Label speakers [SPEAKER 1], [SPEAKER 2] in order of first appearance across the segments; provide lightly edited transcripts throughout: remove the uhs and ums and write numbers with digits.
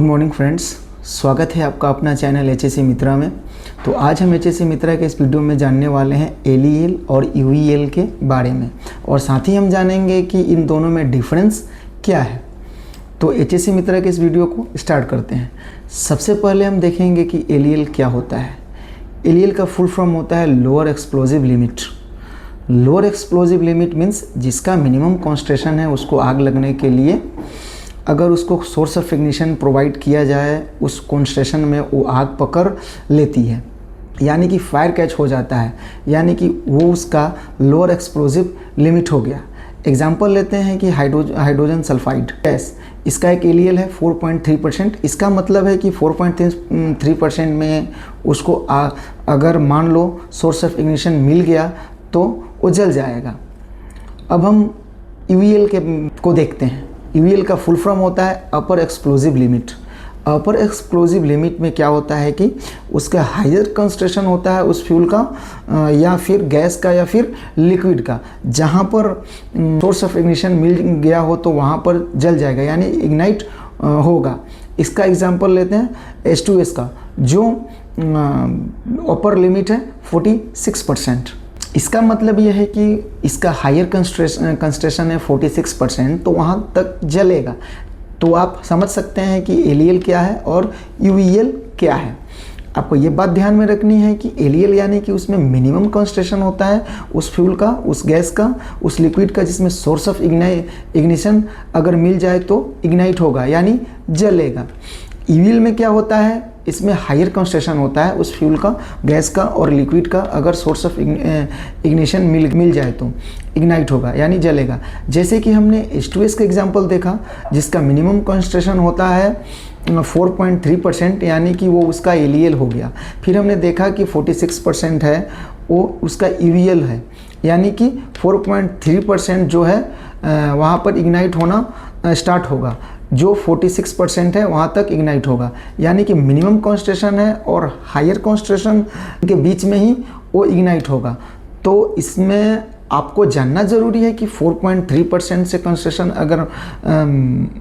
[SPEAKER 1] Good morning friends, स्वागत है आपका अपना चैनल एचएससी मित्रा में। तो आज हम एचएससी मित्रा के इस वीडियो में जानने वाले हैं एलईएल और यूईएल के बारे में, और साथ ही हम जानेंगे कि इन दोनों में डिफरेंस क्या है। तो एचएससी मित्रा के इस वीडियो को स्टार्ट करते हैं। सबसे पहले हम देखेंगे कि एलईएल क्या होता है। एलईएल का फुल फॉर्म होता है lower explosive limit. Lower explosive limit means जिसका मिनिमम कॉन्सेंट्रेशन है उसको आग लगने के लिए अगर उसको सोर्स ऑफ इग्निशन प्रोवाइड किया जाए, उस कॉन्सेंट्रेशन में वो आग पकड़ लेती है, यानी कि फायर कैच हो जाता है, यानी कि वो उसका लोअर एक्सप्लोजिव लिमिट हो गया। एग्जांपल लेते हैं कि हाइड्रोजन सल्फाइड गैस, इसका एक एलईएल है 4.3%। इसका मतलब है कि 4.3% में उसको अगर मान लो सोर्स ऑफ इग्निशन मिल गया तो वो जल जाएगा। अब हम यूईएल को देखते हैं। यूईएल का फुल फॉर्म होता है अपर एक्सप्लोजिव लिमिट। अपर एक्सप्लोजिव लिमिट में क्या होता है कि उसका हायर कंसंट्रेशन होता है उस फ्यूल का या फिर गैस का या फिर लिक्विड का, जहाँ पर सोर्स ऑफ इग्निशन मिल गया हो तो वहाँ पर जल जाएगा, यानी इग्नाइट होगा। इसका एग्जांपल लेते हैं H2S का, जो अपर लिमिट है 46%। इसका मतलब यह है कि इसका हायर कंसंट्रेशन है 46%, तो वहाँ तक जलेगा। तो आप समझ सकते हैं कि एलईएल क्या है और यूईएल क्या है। आपको ये बात ध्यान में रखनी है कि एलईएल यानी कि उसमें मिनिमम कंसंट्रेशन होता है उस फ्यूल का, उस गैस का, उस लिक्विड का, जिसमें सोर्स ऑफ इग्निशन अगर मिल जाए तो इग्नाइट होगा, यानी जलेगा। यूईएल में क्या होता है, इसमें हायर कंसंट्रेशन होता है उस फ्यूल का, गैस का और लिक्विड का, अगर सोर्स ऑफ इग्निशन मिल जाए तो इग्नाइट होगा, यानी जलेगा। जैसे कि हमने H2S का एग्जांपल देखा, जिसका मिनिमम कंसंट्रेशन होता है 4.3%, यानी कि वो उसका एलईएल हो गया। फिर हमने देखा कि 46% है वो उसका यूईएल है, यानी कि 4.3% जो है वहाँ पर इग्नाइट होना स्टार्ट होगा, जो 46% है वहाँ तक इग्नाइट होगा, यानी कि मिनिमम कॉन्सेंट्रेशन है और हायर कॉन्सेंट्रेशन के बीच में ही वो इग्नाइट होगा। तो इसमें आपको जानना ज़रूरी है कि 4.3% से कॉन्सेंट्रेशन अगर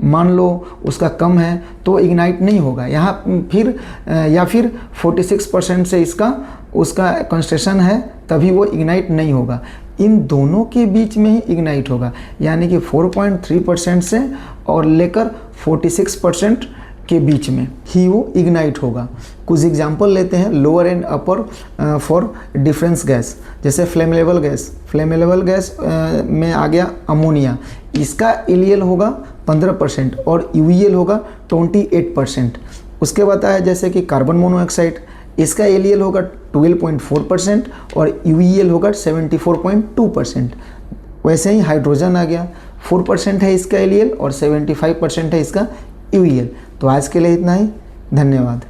[SPEAKER 1] मान लो उसका कम है तो इग्नाइट नहीं होगा यहाँ फिर, या फिर 46% से उसका कॉन्सेंट्रेशन है तभी वो इग्नाइट नहीं होगा। इन दोनों के बीच में ही इग्नाइट होगा, यानी कि 4.3% से और लेकर 46% के बीच में ही वो इग्नाइट होगा। कुछ एग्जांपल लेते हैं lower and upper for difference gas. जैसे फ्लेमेबल गैस में आ गया अमोनिया, इसका एलईएल होगा 15% और यूईएल होगा 28%। उसके बाद आया जैसे कि कार्बन मोनोऑक्साइड, इसका एलईएल होगा 12.4% और यूईएल होगा 74.2%। वैसे ही हाइड्रोजन आ गया, 4% है इसका एलईएल और 75% है इसका यूईएल। तो आज के लिए इतना ही, धन्यवाद।